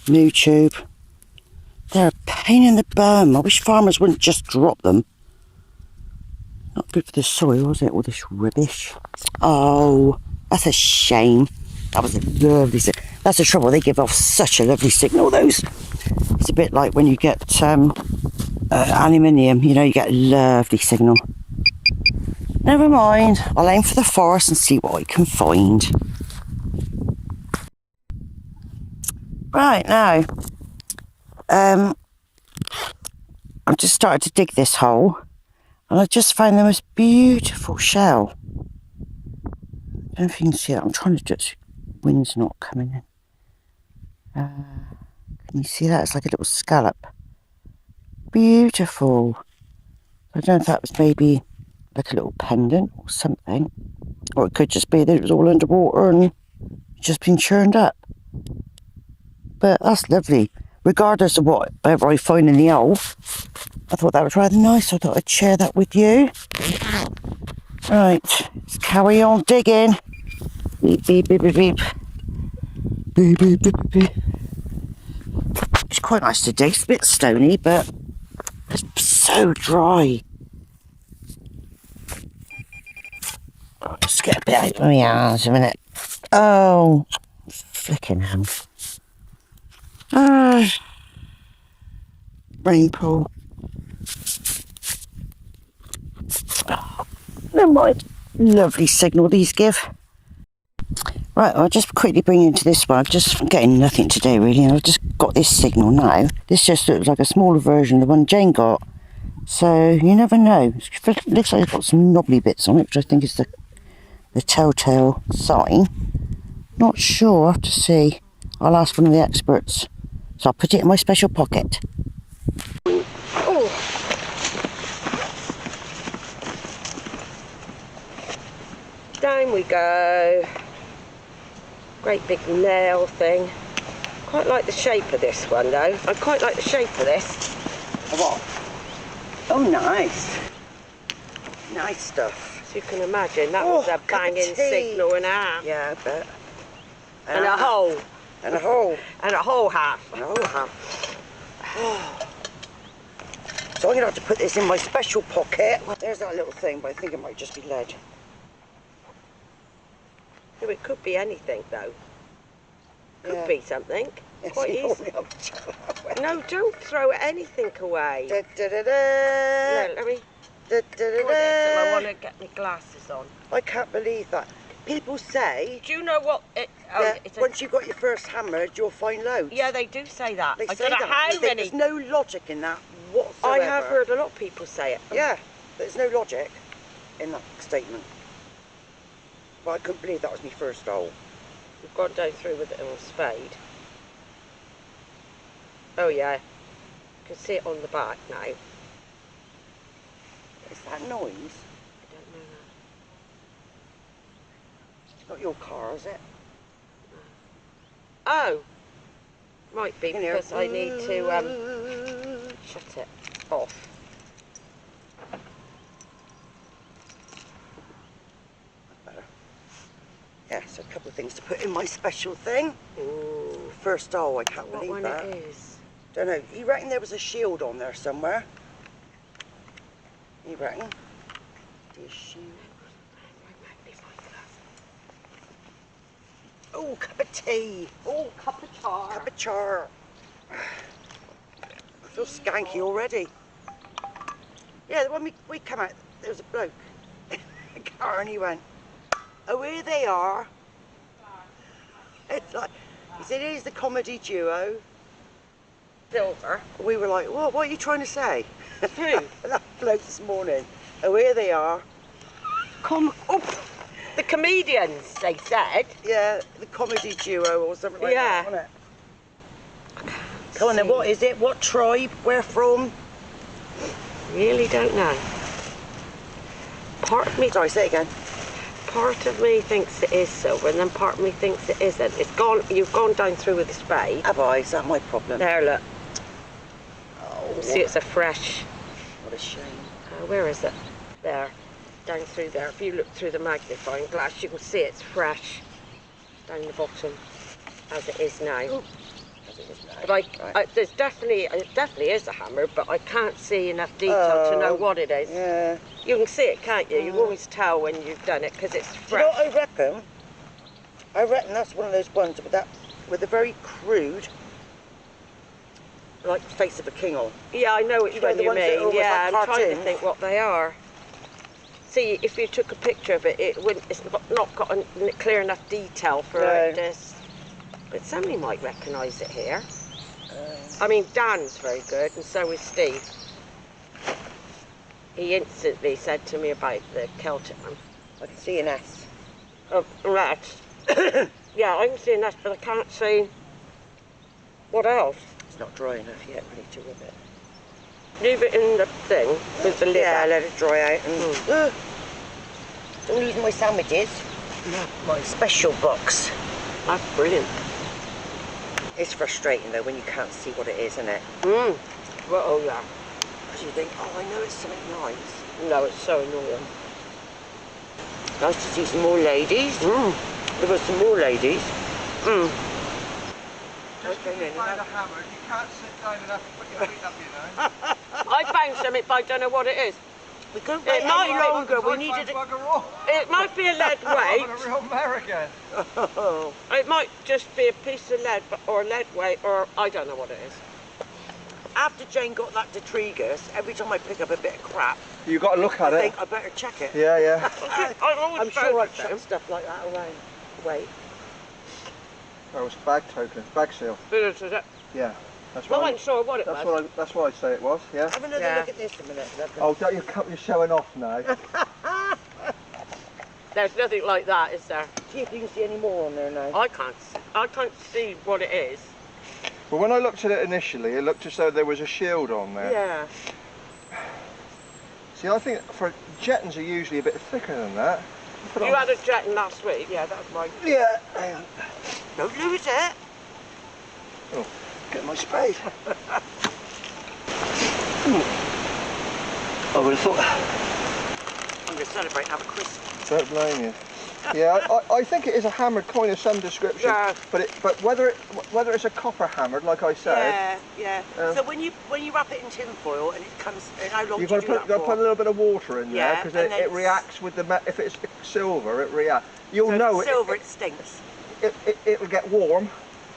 moo tube. They're a pain in the bum. I wish farmers wouldn't just drop them. Not good for the soil, was it? All this rubbish. Oh, that's a shame. That was a lovely signal. That's the trouble. They give off such a lovely signal, those. It's a bit like when you get aluminium, you know, you get a lovely signal. Never mind. I'll aim for the forest and see what I can find. Right, now, I've just started to dig this hole. And I just found the most beautiful shell. I don't know if you can see it. I'm trying to just... Wind's not coming in. Can you see that? It's like a little scallop. Beautiful. I don't know if that was maybe like a little pendant or something. Or it could just be that it was all underwater and just been churned up. But that's lovely. Regardless of whatever I find in the hole, I thought that was rather nice. So I thought I'd share that with you. Right, let's carry on digging. Beep, beep, beep, beep, beep. Beep, beep, beep, beep. It's quite nice to dig. It's a bit stony, but it's so dry. Let's get a bit out of my arms a minute. Oh, flicking hell. Rain pool. Oh, never mind. Lovely signal these give. Right, I'll just quickly bring you into this one. I'm just getting nothing to do really, and I've just got this signal now. This just looks like a smaller version of the one Jane got. So you never know. It looks like it's got some knobbly bits on it, which I think is the telltale sign. Not sure, I'll have to see. I'll ask one of the experts. So I'll put it in my special pocket. Oh. Down we go. Great big nail thing. Quite like the shape of this one though. I quite like the shape of this. What? Oh, nice. Nice stuff. So you can imagine that was a banging signal and a half. Yeah, I bet. And a hole. And a hole. And a whole half. And a whole half. Oh. So I'm going to have to put this in my special pocket. There's that little thing, but I think it might just be lead. No, it could be anything though. Could be something. Yes, quite easy. No, don't throw anything away. Da, da, da, da. No, let me put it so I want to get my glasses on. I can't believe that. People say... Do you know what... once you've got your first hammered, you'll find loads. Yeah, they do say that. They say that. How many... There's no logic in that whatsoever. I have heard a lot of people say it. Yeah, there's no logic in that statement. But I couldn't believe that was my first hole. We've gone down through with it on a spade. Oh yeah, you can see it on the back now. Is that noise? I don't know. It's not your car, is it?
Oh, might be
In here.
because I need to shut it off.
Yeah, so a couple of things to put in my special thing.
Ooh.
First, oh, I can't
What
believe
one
that.
it is?
Don't know. You reckon there was a shield on there somewhere? You reckon? Do you shield? Oh, cup of tea.
Oh, cup of char.
Cup of char. I feel skanky already. Yeah, when we come out, there was a bloke in a car and he went, oh, here they are. It's like, he said, here's the comedy duo.
Silver.
We were like, what are you trying to say?
Who?
That bloke this morning. Oh, here they are.
The comedians, they said.
Yeah, the comedy duo or something like
Yeah.
that, wasn't it? Come on then, what is it? What tribe? Where from?
Really don't know. Part of me,
Sorry, say it again.
part of me thinks it is silver, and then part of me thinks it isn't. It's gone. You've gone down through with a spade.
Have I? Is that my problem?
There, look.
Oh,
See, it's a fresh.
what a shame.
Where is it? There, down through there. If you look through the magnifying glass, you can see it's fresh down the bottom, as it is now.
Ooh. As it is now.
But
Right.
there's definitely, it definitely is a hammer, but I can't see enough detail to know what it is.
Yeah.
You can see it, can't you? You always tell when you've done it because it's
Do you know
fresh.
what I reckon? I reckon that's one of those ones with a very crude, like face of a king on.
Yeah, I know which
You know,
one
the
you
ones that are
mean.
almost
Yeah,
like
I'm trying to
cartoons.
think what they are. See, if you took a picture of it, it wouldn't. It's not got a clear enough detail for
No.
it to. But somebody might recognise it here. I mean, Dan's very good, and so is Steve. He instantly said to me about the Celtic one.
I can see an S.
Oh, right. Yeah, I can see an S, but I can't see what else.
It's not dry enough yet. We need to rub it.
Leave it in the thing with the lid.
Yeah,
up.
let it dry out. And I'm losing my sandwiches. My special box.
That's brilliant.
It's frustrating though when you can't see what it is, isn't it?
Well, oh yeah.
Because you think, oh, I know it's something nice.
No, it's so annoying.
Nice to see some more ladies. There were some more ladies.
Just because you find a hammer, you can't sit down enough to put your feet up, you know.
I found something, but I don't know what it is.
We couldn't
It
wait
might
any
be-
longer. We
I
needed it.
find bugger all.
It might be a lead
I'm
weight.
a real American.
Oh,
It might just be a piece of lead, or a lead weight, or I don't know what it is.
after Jane got that detritus, every time I pick up a bit of crap,
You got to look at
I
it.
think I better check it.
Yeah, yeah.
I've always
I'm sure
found
I've
them.
chucked stuff like that around. Wait.
That was bag token, bag seal.
This is it.
Yeah, that's
I
what.
wasn't sure what it
That's
was.
That's what I say it was. Yeah.
Have another
Yeah.
look at this a minute.
Oh, don't you you're showing off now?
There's nothing like that, is there?
See if you can see any more on there now.
I can't see what it is.
Well, when I looked at it initially, it looked as though there was a shield on there.
Yeah.
See, I think for Jettons are usually a bit thicker than that. Put
You
on-
had a Jetton last week. Yeah, that was mine.
Yeah. Hang on. Don't lose it.
Oh, get my spade. I would have thought.
I'm going to celebrate and have a crisp.
Don't blame you. Yeah, I think it is a hammered coin of some description.
Yeah.
But whether it's a copper hammered, like I said,
Yeah. So when you wrap it in tin foil and it comes, and how long
you've
do you
got
do
to
that
put a
for?
little bit of water in there
Yeah,
because
and then
it
it's-
reacts with the if it's silver, it reacts. You'll
So
know
silver, it stinks.
it will get warm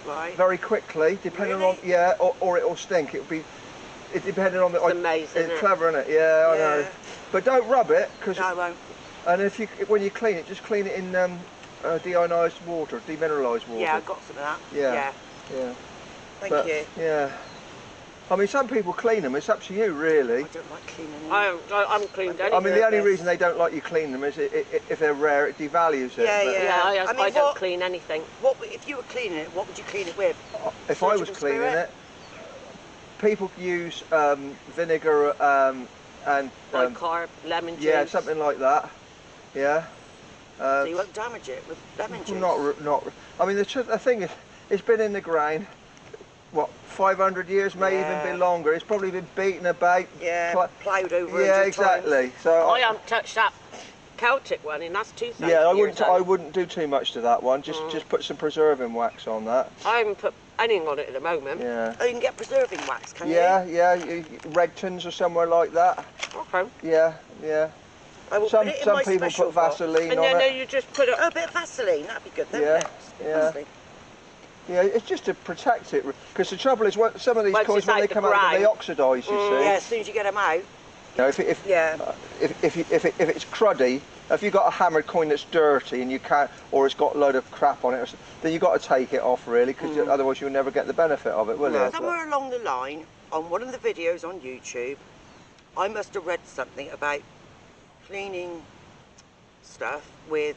Right.
very quickly, depending
Really?
on or it'll stink. It'll be depending on the.
It's amazing,
It's
isn't it?
clever, isn't it? Yeah, I know.
Yeah.
But don't rub it because
No, I won't.
and if you when you clean it, just clean it in deionized water, demineralized water.
Yeah, I got some of that.
Yeah. Yeah.
Thank
But,
you.
Yeah. I mean, some people clean them. It's up to you, really.
I don't like cleaning them.
I haven't cleaned
I
anything.
mean, the only
Yes.
reason they don't like you clean them is if they're rare, it devalues it.
Yeah,
But
yeah.
I
I mean,
don't
what-
clean anything.
What if you were cleaning it? What would you clean it with?
If I was
Surgical
cleaning
spirit?
it, people use vinegar and
Bicarb, lemon juice.
yeah, something like that. Yeah.
So you won't damage it with lemon juice.
Not. I mean, the thing is, it's been in the ground. What, 500 years, may even be longer. It's probably been beaten about.
Yeah, ploughed over.
Yeah, exactly.
Times.
So
I haven't touched that Celtic one, and that's 2,000
yeah,
years
I
old.
wouldn't do too much to that one. Just put some preserving wax on that.
I haven't put anything on it at the moment.
Yeah.
Oh, you can get preserving wax, can you?
Yeah, Regtons or somewhere like that.
Okay.
Yeah.
I will
Some
put it in my
people
special
put Vaseline
And
on
then
it.
you just put it.
Oh, a bit of Vaseline, that'd be good, then,
Yeah,
wouldn't it?
yeah.
Vaseline.
Yeah, it's just to protect it, because the trouble is, some of these
Once
coins,
it's
when
out
they
the
come out,
brine.
they oxidise. You see.
Yeah, as soon as you get them out.
You know, if it's cruddy, if you've got a hammered coin that's dirty and you can't, or it's got a load of crap on it, then you've got to take it off really, because otherwise you'll never get the benefit of it, will you?
Somewhere along the line, on one of the videos on YouTube, I must have read something about cleaning stuff with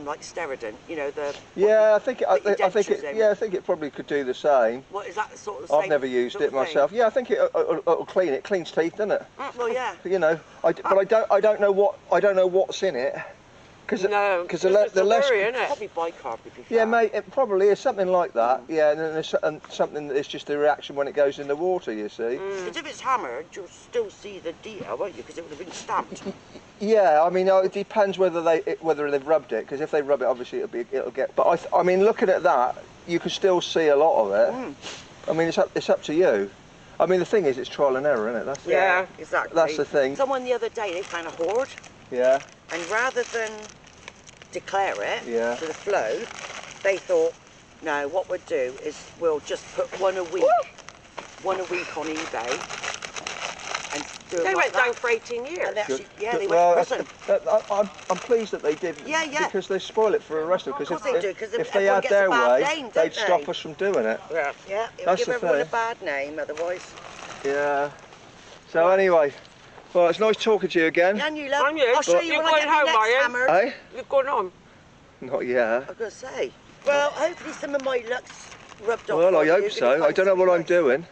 like Sterident, you know, the...
Yeah, I think
dentures in.
I think it probably could do the same.
What, is that the sort of same
I've never used
sort
it
of thing?
myself. Yeah, I think it'll clean it. Cleans teeth, doesn't it?
Well, yeah.
You know, but I don't know what's in it. Because the less,
isn't it?
Probably bicarb would be
yeah,
fab.
mate, it probably is something like that. Yeah, and then there's something that is just the reaction when it goes in the water. You see.
Because if it's hammered, you'll still see the detail, won't you? Because it would have been stamped.
Yeah, I mean, it depends whether they've rubbed it. Because if they rub it, obviously it'll get. But I mean, looking at that, you can still see a lot of it. I mean, it's up to you. I mean, the thing is, it's trial and error, isn't it?
Yeah, exactly.
That's the thing.
Someone the other day, they found a hoard,
Yeah.
and rather than declare it
Yeah.
to the flow, they thought, no, what we'll do is we'll just put one a week on eBay, and do it
They
like
went
that.
down for 18 years.
And they actually, yeah, they
Well,
went to prison.
I'm pleased that they did.
Yeah, yeah.
Because they spoil it for the rest of us.
Of course they do, 'cause
if they
everyone
had
gets a
their
bad
way,
name, don't
they'd
they?
stop us from doing it.
Yeah.
Yeah, it would
That's
give
the
everyone a
thing.
bad name otherwise.
Yeah. So anyway, well, it's nice talking to you again.
And you love.
And you?
I'll show
But
you
you're
when I get
going
my
home,
next
are you?
hammered.
Eh?
You've gone on.
Not yet.
I was going to say. Well, hopefully some of my luck's rubbed off.
Well,
on
I
you.
hope
You're
so.
gonna
I
find
don't know what I'm
something
doing.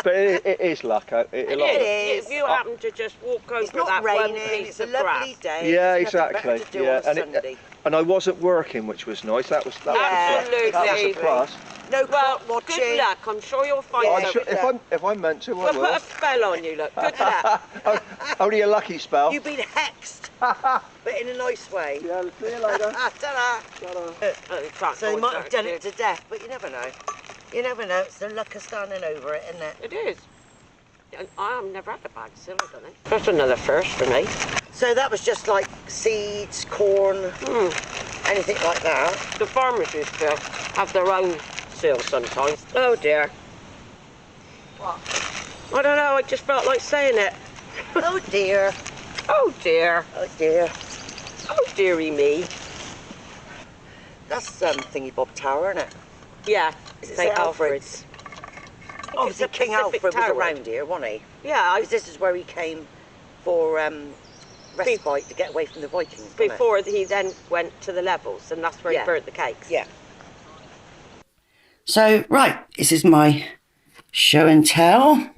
But it is luck. A lot of
It is.
If you happen to just walk over
It's not
that
raining.
one piece
It's a
of
lovely
grass.
day.
Yeah,
There's nothing
exactly.
better to do
Yeah,
on a
and
Sunday.
and I wasn't working, which was nice. That was
Absolutely.
that was a plus.
No
Well,
clock watching.
good luck. I'm sure you'll find
Yeah,
something.
If I'm meant to, I
We'll put
will.
a spell on you, look. Good luck.
Only a lucky spell.
You've been hexed, but in a nice way.
Yeah, see you later.
Ta-da. So they might have done it to death, but you never know. You never know. It's the luck of standing over it, isn't it?
It is. And I've never had a bag of silver, done it. That's another first for me.
So that was just like seeds, corn, anything like that.
The farmers used to have their own seal sometimes. Oh dear.
What?
I don't know, I just felt like saying it.
Oh dear.
Oh dear.
Oh dear.
Oh dearie me.
That's Thingy Bob Tower, isn't it?
Yeah,
Is it
St.
St.
Alfred's.
Obviously
it's a
King
Pacific
Alfred was
Tower.
around here, wasn't he?
Yeah,
Because this is where he came for respite to get away from the Vikings, wasn't it?
before he then went to the levels, and that's where
Yeah.
he burnt the cakes.
Yeah.
So, right, this is my show and tell.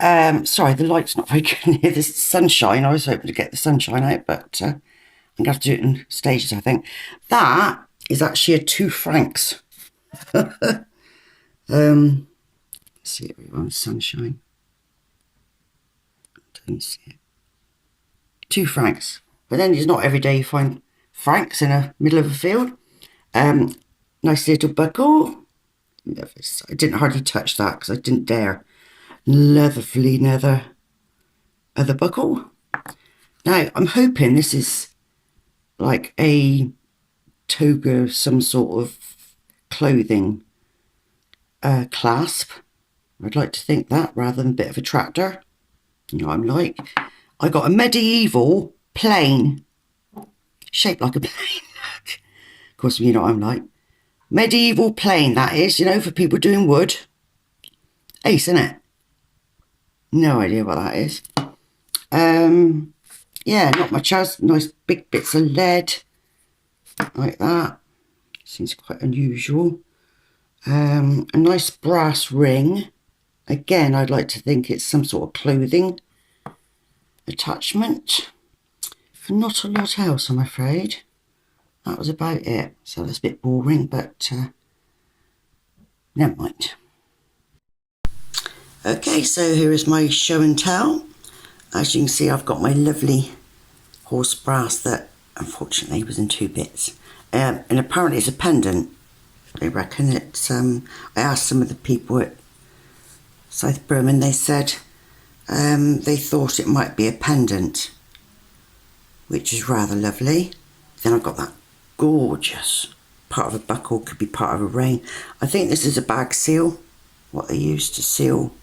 Sorry, the light's not very good here. There's sunshine. I was hoping to get the sunshine out, but I'm going to have to do it in stages, I think. That is actually a 2 francs. See everyone, sunshine. Don't see it. 2 francs. But then it's not every day you find francs in the middle of a field. Nice little buckle. I didn't hardly touch that because I didn't dare. Lovely leather buckle. Now, I'm hoping this is like a toga, some sort of clothing clasp. I'd like to think that rather than a bit of a tractor. You know what I'm like. I got a medieval plane, shaped like a plane. Of course, you know what I'm like. Medieval plane, that is, you know, for people doing wood. Ace, isn't it? No idea what that is. Yeah, not much else. Nice big bits of lead. Like that. Seems quite unusual. A nice brass ring. Again, I'd like to think it's some sort of clothing attachment. Not a lot else, I'm afraid. that was about it. So that's a bit boring, but never mind. Okay, so here is my show and tell. As you can see, I've got my lovely horse brass that unfortunately was in 2 bits. And apparently it's a pendant. They reckon it's, I asked some of the people at South Brewham and they said they thought it might be a pendant, which is rather lovely. Then I've got that gorgeous part of a buckle, could be part of a rein. I think this is a bag seal, what they use to seal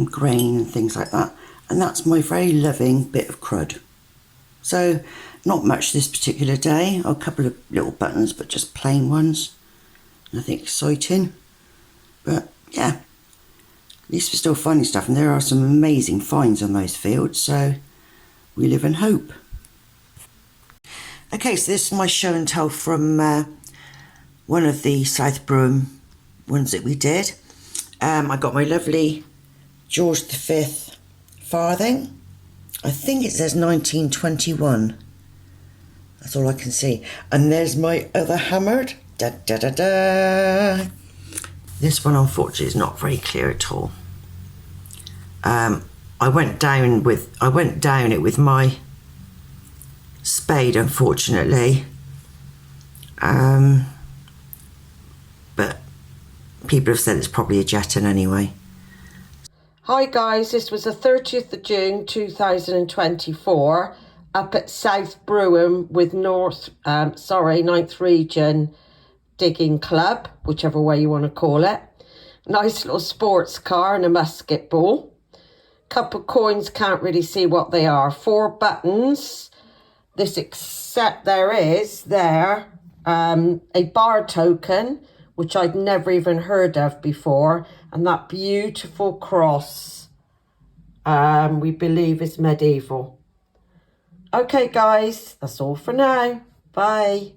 grain and things like that. And that's my very loving bit of crud. So not much this particular day, a couple of little buttons, but just plain ones. Nothing exciting, but yeah, at least we're still finding stuff, and there are some amazing finds on those fields, so we live in hope. Okay, so this is my show and tell from one of the South Brewham ones that we did. I got my lovely George V farthing. I think it says 1921. That's all I can see. And there's my other hammered. Da da da da. This one unfortunately is not very clear at all. I went down it with my spade, unfortunately. But people have said it's probably a Jetton anyway.
Hi guys, this was the 30th of June 2024 up at South Brewham with 9th Region Digging Club, whichever way you want to call it. Nice little sports car and a musket ball. Couple coins, can't really see what they are. 4 buttons. This except there is a bar token, which I'd never even heard of before, and that beautiful cross we believe is medieval. Okay guys, that's all for now. Bye.